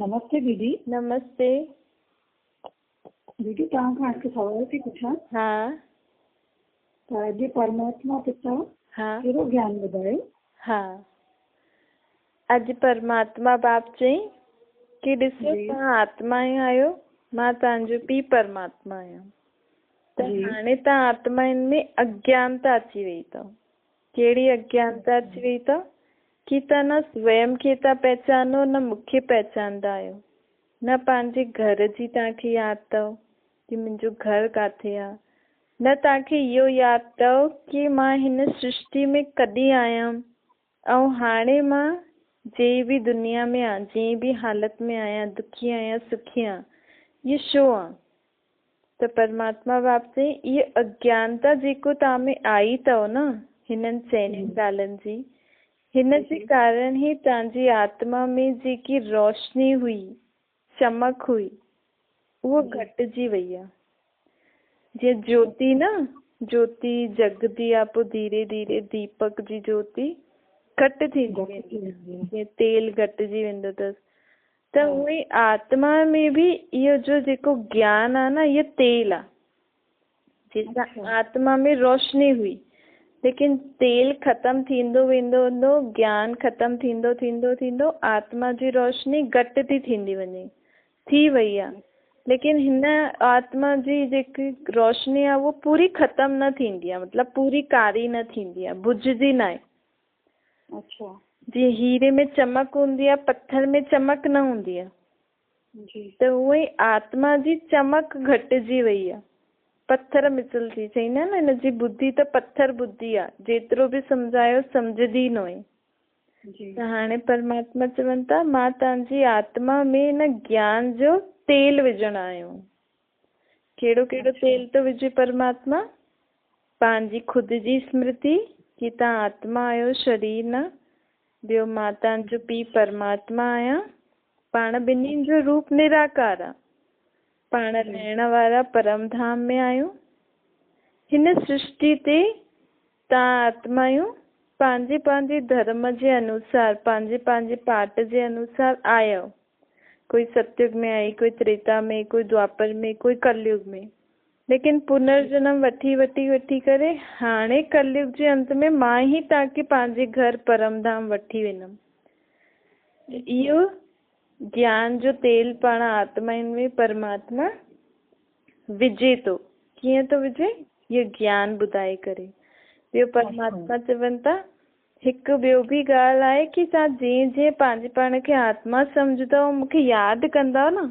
नमस्ते दीदी। नमस्ते दीदी तव्हां खां हिकु सवाल थी पुछां। हा त अॼु परमात्मा पिता हा कहिड़ो ज्ञान ॿुधायो? हा अॼु परमात्मा बाप चई कि ॾिसो जी। तव्हां आत्मा ई आहियो, मां तव्हांजो पीउ परमात्मा आहियां। त जी। हाणे तव्हां आत्माउनि में अज्ञानता अची वई अथव। कहिड़ी अज्ञानता अची वई अथव कि तव्हां न स्वयं खे था पहचानो, न मूंखे पहचानंदा आहियो, न पंहिंजे घर जी तव्हांखे यादि अथव कि मुंहिंजो घर किथे आहे, न तव्हांखे इहो यादि अथव कि मां हिन सृष्टि में कॾहिं आयमि ऐं हाणे मां जंहिं बि दुनिया में आहियां, जंहिं बि हालत में आहियां, दुखी आहियां सुखी आहियां, इहो छो आहे? त परमात्मा बाप चई इहा अज्ञानता जेको तव्हां में आई अथव न हिननि चइनि सालनि जी, हिन जे कारण ई तव्हांजी आत्मा में जेकी रोशनी हुई, चमक हुई, उहो घटिजी वई आहे। जीअं ज्योति न, ज्योति जगदी आहे, पोइ धीरे धीरे दीपक जी ज्योति घटि थींदी वेंदी, जीअं तेल घटिजी वेंदो अथसि। त उहे आत्मा में बि इहो जो जेको ज्ञान आहे न, इहो तेल आहे। जंहिंसां आत्मा में रोशनी हुई, लेकिन तेल ख़तम थींदो वेंदो वेंदो, ज्ञान ख़तम थींदो थींदो थींदो आत्मा जी रोशनी घटि थी थींदी वञे, थी वई आहे। लेकिन हिन आत्मा जी जेकी रोशनी आहे उहो पूरी ख़तम न थींदी आहे, मतिलबु पूरी कारी न थींदी आहे, बुझदी न आहे। अच्छा। जीअं हीरे में चमक हूंदी आहे, पत्थर में चमक न हूंदी आहे। जी। त उहो ई आत्मा जी चमक घटिजी वई आहे, पत्थर मिसल थी। चईंदा न हिनजी बुद्धि त पत्थर बुद्धि आहे, जेतिरो बि सम्झायो सम्झदी न हुई। त हाणे परमात्मा चवनि था मां तव्हांजी आत्मा में न ज्ञान जो तेल विझण आयो। कहिड़ो कहिड़ो तेल थो विझे परमात्मा? पंहिंजी ख़ुदि जी स्मृति कि तव्हां आत्मा आहियो, शरीर न। ॿियो मां तव्हांजो पीउ परमात्मा आहियां, पाण ॿिन्हिनि जो रूप निराकार आहे, पाण रहण वारा परम धाम में आहियूं। हिन सृष्टि ते तव्हां आत्मायूं पंहिंजे पंहिंजे धर्म जे अनुसार, पंहिंजे पंहिंजे पाठ जे अनुसार आयो। कोई सतयुग में आई, कोई त्रेता में, कोई द्वापर में, कोई कलयुग में। लेकिन पुनर्जन्म वठी वठी वठी करे हाणे कलयुग जे अंत में मां ई तव्हांखे पंहिंजे घर परमधाम वठी वेंदमि। इहो ज्ञान जो तेल पाण आत्माउनि में परमात्मा विझे थो। कीअं थो विझे? इहो ज्ञान ॿुधाए करे। ॿियो परमात्मा चवनि था हिकु ॿियो बि ॻाल्हि आहे कि तव्हां जीअं जीअं पंहिंजे पाण खे आत्मा सम्झंदव, मूंखे यादि कंदव न,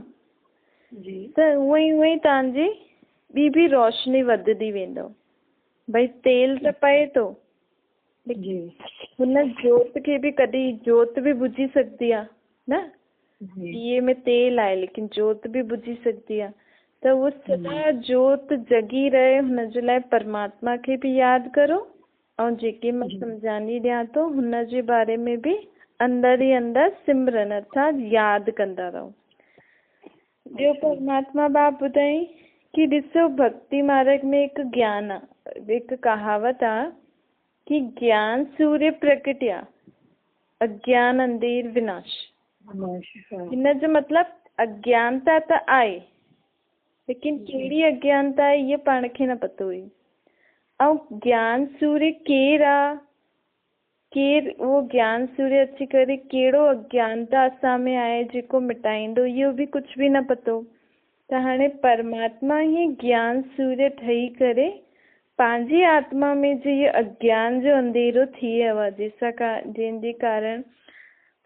त उअं ई तव्हांजी ॿी बि रोशनी वधंदी वेंदव। भई तेल त पए थो, हुन जोत खे बि कॾहिं जोत बि बुझी सघंदी आहे न, दिए में तेल आहे लेकिन जोत बि बुझी सघंदी आहे। त उहो सदा जोत जगी रहे, हुन जे लाइ परमात्मा खे बि यादि करो ऐं जेके मां सम्झानी ॾियां थो हुन जे बारे में बि अंदर ई अंदर सिमरन अर्थात यादि कंदा रहो। ॿियो परमात्मा बाप ॿुधाई कि ॾिसो भक्ति मार्ग में हिकु ज्ञान आहे, हिकु कहावत आहे कि ज्ञान सूर्य प्रगटिया, अज्ञान अंधेर विनाश। हिन जो मतिलबु अज्ञानता त आहे, लेकिन कहिड़ी अज्ञानता आहे इहा पाण खे न पतो हुई। ऐं ज्ञान सूर्य केरु आहे, केरु उहो ज्ञान सूर्य अची करे कहिड़ो अज्ञानता असां में आहे जेको मिटाईंदो, इहो बि कुझु बि न पतो। त हाणे परमात्मा ई ज्ञान सूर्य ठही करे पंहिंजी आत्मा में जो इहो अज्ञान जो अंधेरो थी वियो आहे, जंहिंजे कारण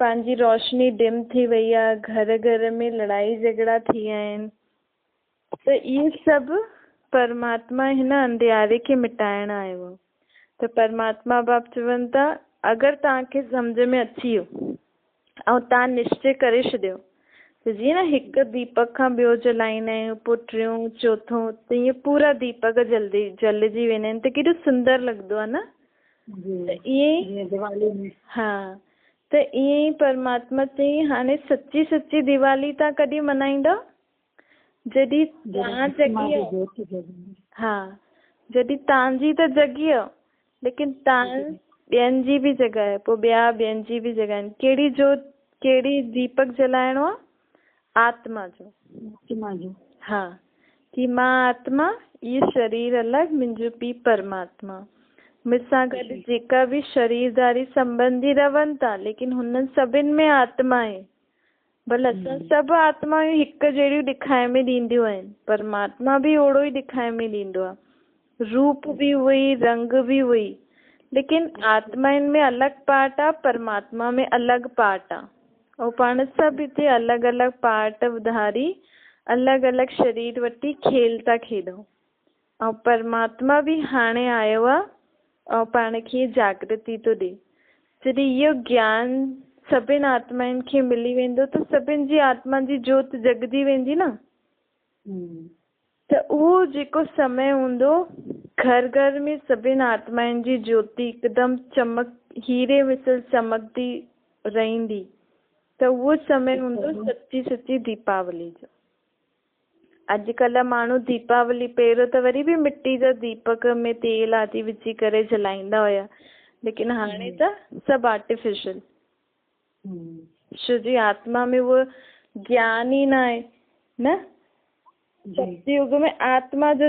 पंहिंजी रोशनी डिम थी वई आहे, घर घर में लड़ाई झगड़ा थी विया आहिनि। त इहे सभु परमात्मा हिन अंधियारे खे मिटाइण आयो आहे। त परमात्मा बाप चवनि था अगरि तव्हांखे सम्झ में अची वियो ऐं तव्हां निश्चय करे छॾियो त जीअं न हिकु दीपक खां ॿियो जलाईंदा आहियूं, पोइ टियों चौथों, त ईअं पूरा दीपक जलिजी वेंदा आहिनि, त केॾो सुंदर लॻंदो आहे न। त ईअं हा, त ईअं ई परमात्मा चई हाणे सची सची दिवाली तव्हां कॾहिं मल्हाईंदव? जॾहिं तव्हां जगी, हा, जॾहिं तव्हांजी त जगी आहे लेकिन तव्हां ॿियनि जी बि जॻह, पोइ ॿिया ॿियनि जी बि जॻह। कहिड़ी जोत, कहिड़ी दीपक जलाइणो आहे? आत्मा जो। आत्मा जो। हाँ, कि मां आत्मा, ये शरीर अलग, मुंहिंजो पीउ परमात्मा। मूंसां गॾु जेका बि शरीरदारी संबंधी रहनि था, लेकिन हुननि सभिनि में आत्मा आहे। भले असां सभु आत्माऊं हिकु जहिड़ियूं ॾेखाए में ॾींदियूं आहिनि, परमात्मा बि ओड़ो ई ॾेखाए में ॾींदो आहे। रूप भी हुई, रंग भी हुई, लेकिन आत्माउनि में अलॻि पार्ट आहे, परमात्मा में अलॻि पार्ट आहे। ऐं पाण सभु हिते अलॻि अलॻि पार्ट धारी अलॻि अलॻि शरीर वठी खेल था खेॾूं। ऐं परमात्मा बि हाणे आयो आहे ऐं पाण खे जागृति थो ॾे। जॾहिं इहो ज्ञान सभिनि आत्माउनि खे मिली वेंदो त सभिनि जी आत्मा जी जोति जगदी वेंदी न। त उहो जेको समय हूंदो, घर घर में सभिनि आत्माउनि जी ज्योति हिकदमि चमक, हीरे मिसल चमकदी रहंदी। त उहो समय हूंदो सच्ची सच्ची दीपावली जो। अॼुकल्ह माण्हू दीपावली पहिरियों त वरी बि मिट्टी जा दीपक में तेल आदि विझी करे जलाईंदा हुया, लेकिन हाणे त सभु आर्टिफिशियल। छो जी आत्मा में वो ज्ञान ही ना आहे न। सतयुग में आत्मा जो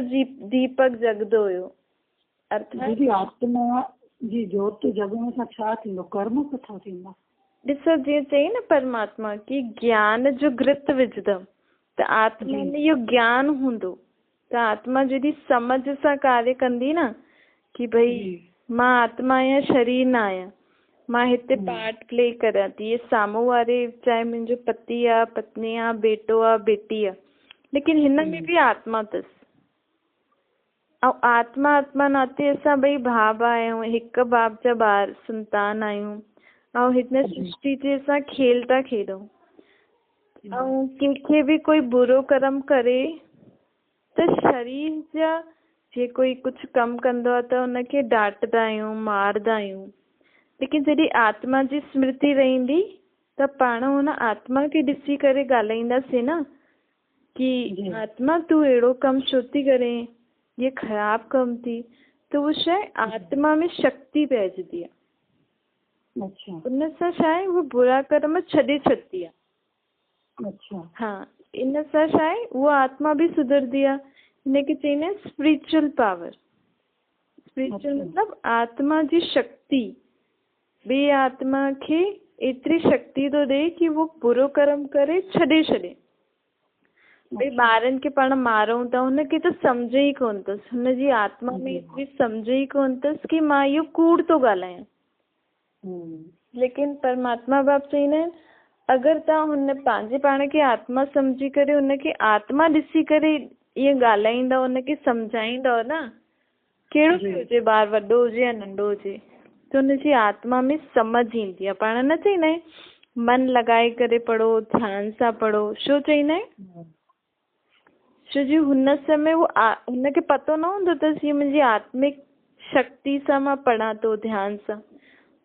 दीपक जगदो हुयो। अर्थात आत्मा जी जोति जगण सां छा थींदो, कर्म सुठा थींदा। ॾिसो जीअं चई न परमात्मा की ज्ञान जो घृत विझदमि, त आत्मा में इहो ज्ञान हूंदो, त आत्मा जॾहिं समझ सां कार्य कंदी न कि भई मां आत्मा आहियां, शरीर न आहियां, मां हिते पार्ट प्ले करियां थी। ये साम्हूं वारे चाहे मुंहिंजो पति आहे, पत्नी आहे, बेटो आहे, बेटी आहे, लेकिन हिन में बि आत्मा अथसि। ऐं आत्मा नाते असां ॿई भाउ भाउ आहियूं, हिकु बाप जा ॿार संतान आहियूं, ऐं हिन सृष्टि ते असां खेल था खेॾूं। ऐं कंहिंखे बि कोई बुरो कर्म करे त शरीर जा जे कोई कुझु कमु कंदो आहे त हुनखे डांटदा आहियूं, मारदा आहियूं, लेकिन जॾहिं आत्मा जी स्मृति रहंदी त पाण हुन आत्मा खे ॾिसी करे ॻाल्हाईंदासीं न कि आत्मा तूं अहिड़ो कमु छो थी करे, ये ख़राबु कमु थी। त उहो शइ आत्मा में शक्ति पइजंदी आहे। उन सां छा आहे, उहो बुरा कर्म छॾे छॾंदी आहे। हाँ, इन सां छा आहे, उहा आत्मा बि सुधरदी आहे। हिनखे चईंदा आहिनि स्पिरिचुअल पावर। स्पिरिचुअल मतिलबु आत्मा जी शक्ति ॿिए आत्मा खे एतिरी शक्ति थो ॾे कि वो बुरो कर्म करे छॾे छॾे। भई ॿारनि खे पाण मारूं था, हुनखे त सम्झ ई कोन अथसि, हुनजी आत्मा में एतिरी सम्झ ई कोन अथसि कि मां इहो कूड़ थो ॻाल्हायां। लेकिन परमात्मा बाप चईंदा आहिनि अगरि तव्हां हुन पंहिंजे पाण खे आत्मा सम्झी करे हुनखे आत्मा ॾिसी करे ईअं ॻाल्हाईंदव, हुनखे सम्झाईंदव न, कहिड़ो बि हुजे, ॿार वॾो हुजे या नंढो हुजे, त हुनजी आत्मा में समझ ईंदी आहे। पाण न चईंदा आहियूं मन लॻाए करे पढ़ो, ध्यान सां पढ़ो, छो चईंदा आहियूं? छो जी हुन समय वो हुनखे पतो न हूंदो अथसि हीअ मुंहिंजी आत्मिक शक्ति सां मां पढ़ां थो, ध्यान सां।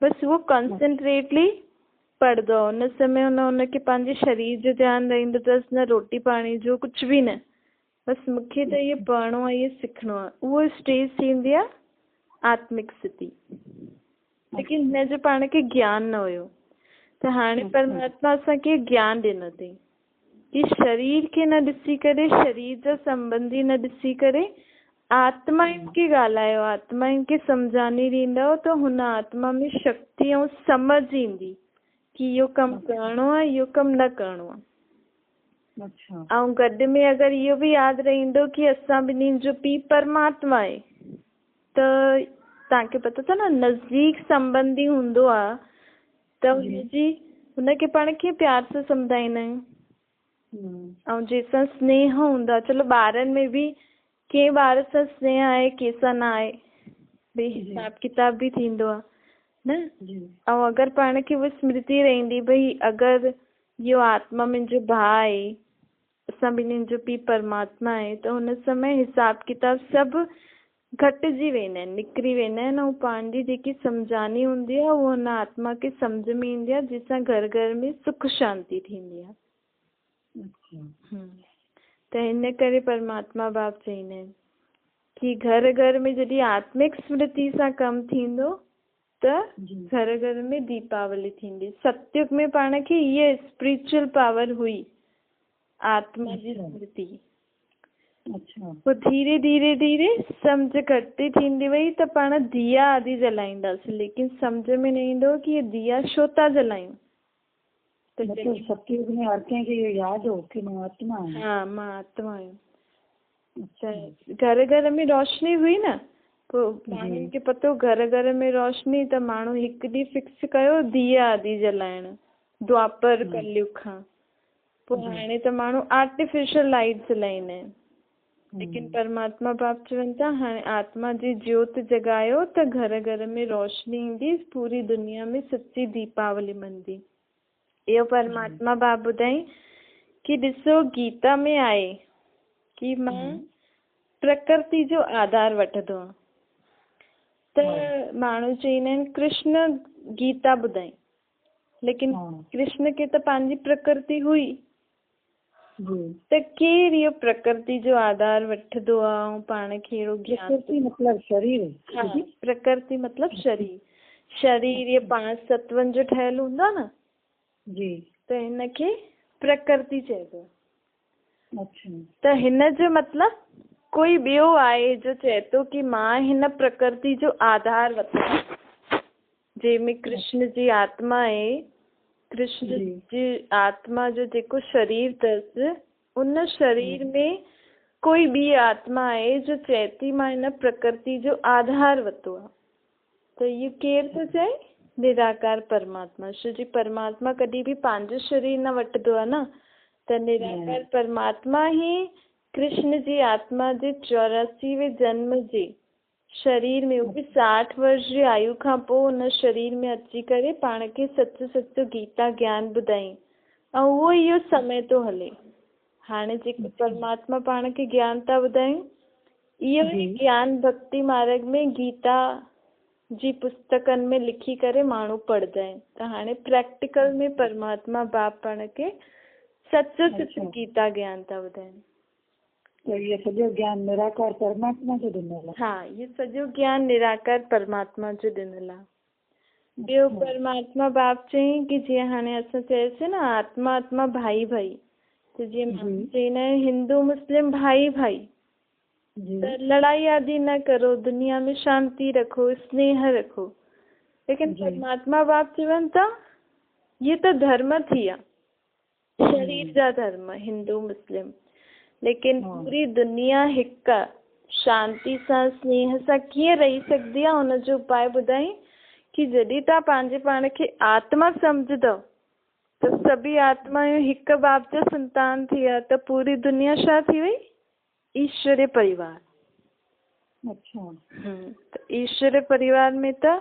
बसि उहो कॉन्सेंट्रेटली पढ़ंदो आहे। हुन समय हुनखे पंहिंजे शरीर जो ध्यानु रहंदो अथसि, न रोटी पाणी जो, कुझु बि न। बसि मूंखे त इहो पढ़णो आहे, इहो सिखणो आहे। उहो स्टेज थींदी आहे आत्मिक स्थिति। लेकिन हिन जो पाण खे ज्ञान न हुयो, त हाणे परमात्मा असांखे ज्ञान ॾिनो अथई कि शरीर खे न ॾिसी करे, शरीर जा संबंधी न ॾिसी करे आत्माउनि खे ॻाल्हायो, आत्माउनि खे सम्झानी ॾींदव त हुन आत्मा में शक्ति ऐं समझ ईंदी कि इहो कमु करिणो आहे, इहो कमु न करिणो आहे। ऐं गॾु में अगरि इहो बि यादि रहंदो कि असां ॿिन्हिनि जो पीउ परमात्मा आहे, त तव्हांखे पतो अथव न नज़दीक संबंधी हूंदो आहे त हुनखे पाण कीअं प्यार सां सम्झाईंदा आहियूं। ऐं जंहिंसां स्नेह हूंदो आहे, चलो ॿारनि में बि कंहिं ॿार सां स्नेह आहे, कंहिंसां न आहे, भई हिसाब किताब बि थींदो आहे न। ऐं अगरि पाण खे उहा स्मृति रहंदी भई अगरि इहो आत्मा मुंहिंजो भाउ आहे, असां ॿिन्हिनि जो पीउ परमात्मा आहे, त हुन समय हिसाब किताब सभु घटिजी वेंदा आहिनि, निकिरी वेंदा आहिनि। ऐं पंहिंजी जेकी सम्झानी हूंदी आहे उहा हुन आत्मा खे सम्झ में ईंदी आहे, जंहिंसां घर घर में सुख शांती थींदी आहे। त हिन करे परमात्मा बाप चईंदा आहिनि कि घर घर में जॾहिं आत्मिक स्मृति सां कमु थींदो त घर घर में दीपावली थींदी। सतयुग में पाण खे इहा स्पिरिचुअल पावर हुई आत्मा जी स्मृति। अच्छा पोइ धीरे धीरे धीरे सम्झ घटि थींदी वई त पाण दिया आदि जलाईंदासीं, लेकिन सम्झ में न ईंदो कि ये दिया छो था जलायूं। मतलब सतयुग में हर कंहिंखे इहो यादि हो कि मां आत्मा आहियां। हाँ, मां आत्मा आहियां। घर घर में रोशनी हुई न, पोइ माण्हुनि खे पतो घर घर में रोशनी, त माण्हू हिकु ॾींहुं फिक्स कयो दिया आदि जलाइण, द्वापर कलयुग खां। पोइ हाणे त माण्हू आर्टिफिशियल लाइट जलाईंदा आहिनि, लेकिन परमात्मा बाप चवनि था हाणे आत्मा जी ज्योत जगायो त घर घर में रोशनी ईंदी, पूरी दुनिया में सच्ची दीपावली मनदी। इहो परमात्मा बाप ॿुधाई कि ॾिसो गीता में आहे कि मां प्रकृति जो आधार वठंदो आहियां। त माण्हू चईंदा आहिनि कृष्ण गीता ॿुधाई, लेकिन कृष्ण खे त पंहिंजी प्रकृति हुई, त केरु इहो प्रकृति जो आधार वठंदो आहे ऐं पाण खे अहिड़ो ज्ञान। मतलब शरीर। हाँ, प्रकृति मतलब शरीर। शरीर इहे 5 तत्वनि जो ठहियलु हूंदो आहे न जी, त हिनखे प्रकृति चइबो। अच्छा, त हिन जो मतलब कोई ॿियो आहे जो चए थो कि मां हिन प्रकृति जो आधार वरितो, जंहिंमें कृष्ण जी आत्मा आहे। कृष्ण जी आत्मा जो जेको शरीर अथसि, उन शरीर में कोई ॿी आत्मा आहे जो चए थी मां हिन प्रकृति जो आधार वरितो आहे। त इहो केरु थो चए? निराकार परमात्मा। छो जी परमात्मा कॾहिं बि पंहिंजो शरीर न वठंदो आहे न, त निराकार परमात्मा ही कृष्ण जी आत्मा जे 84वें जन्म जे शरीर में, वो बि 60 वर्ष जी आयु खां पोइ उन शरीर में अची करे पाण खे सच सचो गीता ज्ञान ॿुधाई। ऐं उहो इहो समय थो हले हाणे जेको परमात्मा पाण खे ज्ञान था ॿुधायूं, इहो ई ज्ञान भक्ति मार्ग में गीता जी पुस्तकनि में लिखी करे माण्हू पढ़ंदा आहिनि। त हाणे प्रैक्टिकल में परमात्मा बाप पाण खे सचो सचो गीता ज्ञान था ॿुधाइनि। तो ये सॼो ज्ञान निराकार परमात्मा जो ॾिनल आहे। हाँ, ये सॼो ज्ञान निराकार परमात्मा जो ॾिनल आहे। ॿियो परमात्मा बाप चयईं कि जीअं हाणे असां चयोसीं न आत्मा आत्मा भाई भाई, त जीअं माण्हू चईंदा आहिनि हिंदू मुस्लिम भाई भाई, त लड़ाई आदि न करो, दुनिया में शांति रखो, स्नेह रखो। लेकिन परमात्मा बाप चवनि था ये त धर्म थी विया, शरीर जा धर्म, हिंदू मुस्लिम, लेकिन पूरी दुनिया हिक शांति सां स्नेह सां कीअं रही सघंदी आहे, हुनजो उपाय ॿुधाई कि जॾहिं तव्हां पंहिंजे पाण खे आत्मा सम्झंदव त सभी आत्माऊं हिक बाप जा संतान थी विया, त पूरी दुनिया छा थी वई? ईश्वरीय परिवार। अच्छा, त ईश्वरीय परिवार में त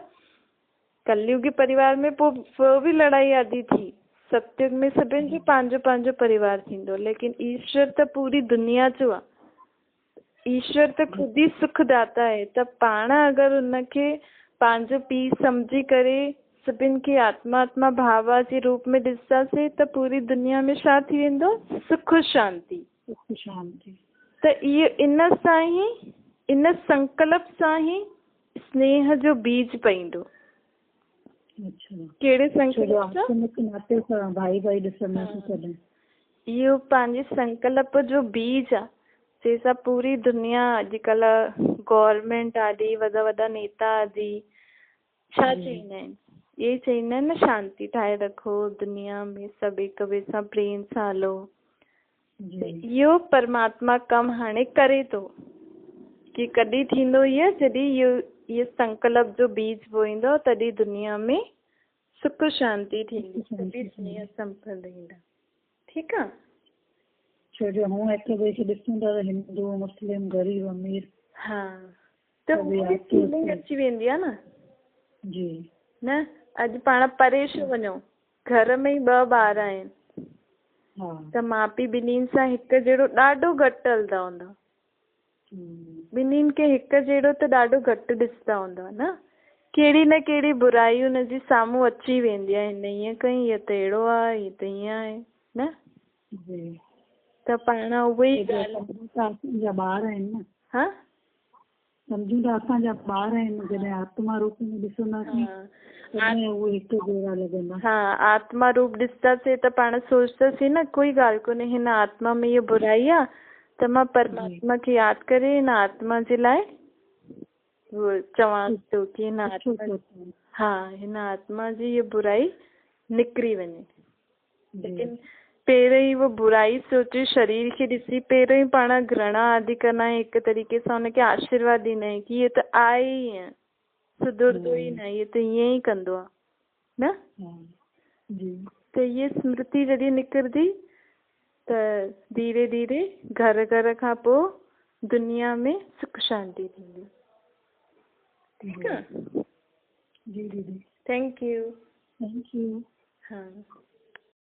कलयुगी परिवार में पोइ बि लड़ाई आदि थी, सतयुग में सभिनि जो पंहिंजो पंहिंजो परिवार थींदो, लेकिन ईश्वर त पूरी दुनिया जो आहे। ईश्वर त ख़ुदि ई सुखदाता आहे, त पाण अगरि उनखे पंहिंजो पीउ सम्झी करे सभिनि खे आत्मा आत्मा भावा जे रूप में ॾिसंदासीं त पूरी दुनिया में छा थी वेंदो? सुख शांति। त इहो इन सां ई, इन संकल्प सां ई स्नेह जो बीज पईंदो। कहिड़े संकल्प सां? भाई भाई ॾिसंदासीं। इहो पंहिंजे संकल्प जो बीज आहे, जंहिंसां पूरी दुनिया अॼुकल्ह गवर्नमेंट आदि वॾा वॾा नेता आदि छा चईंदा आहिनि? ये चईंदा आहिनि न शांति ठाहे रखो, दुनिया में सभु हिक ॿिए सां प्रेम सां हलो। इहो परमात्मा कमु हाणे करे थो कि कॾहिं थींदो इहो? जॾहिं इहो संकल्प जो बीज बोईंदो, तॾहिं दुनिया में सुख शांति थींदी, सभी स्नेह संपन्न रहंदा। ठीकु आहे? छो जो हूं हिक ॿिए खे ॾिसूं था, हिंदू मुस्लिम गरीब अमीर, हाँ, त उहा फीलिंग अची वेंदी आहे न जी। न अॼु पाण परेश वञो, घर में ई 2 ॿार आहिनि, त माउ पीउ ॿिन्हिनि सां हिक जहिड़ो ॾाढो घटि हलंदा हूंदा, ॿिन्हिनि खे हिक जहिड़ो त ॾाढो घटि ॾिसंदा हूंदा न, कहिड़ी न कहिड़ी बुराई हुनजे साम्हूं अची वेंदी आहे, हिन ईअं कई, हीअ त अहिड़ो आहे, हीअ त ईअं आहे न। त पाण उहे ई असांजा ॿार आहिनि न। हाँ, सम्झूं था असांजा ॿार आहिनि, जॾहिं आत्मा रूप में ॾिसंदासीं तॾहिं उहो हिकु जहिड़ा लॻंदा। हाँ, आत्मा रूप ॾिसंदासीं त पाण सोचंदासीं न कोई ॻाल्हि कोन्हे, हिन आत्मा में इहा बुराई आहे त मां परमात्मा खे यादि करे हिन आत्मा जे लाइ वो चवां थो कि हिन आत्मा, हाँ, हिन आत्मा जी ये बुराई निकिरी वञे। लेकिन पहिरियों ई वो बुराई सोचे शरीर खे ॾिसी पहिरियों ई पाण घृणा आदि कंदा आहियूं, हिकु तरीक़े सां हुनखे आशीर्वाद ॾींदा आहियूं कि इहे त आहे ई ईअं, सुधरंदो ई न, इहे त ईअं ई कंदो आहे न। त इहे स्मृति जॾहिं निकिरंदी त धीरे धीरे घर घर खां पोइ दुनिया में सुख शांति थींदी। ठीकु आहे? जी दीदी, थैंक यू। Thank you. हाँ।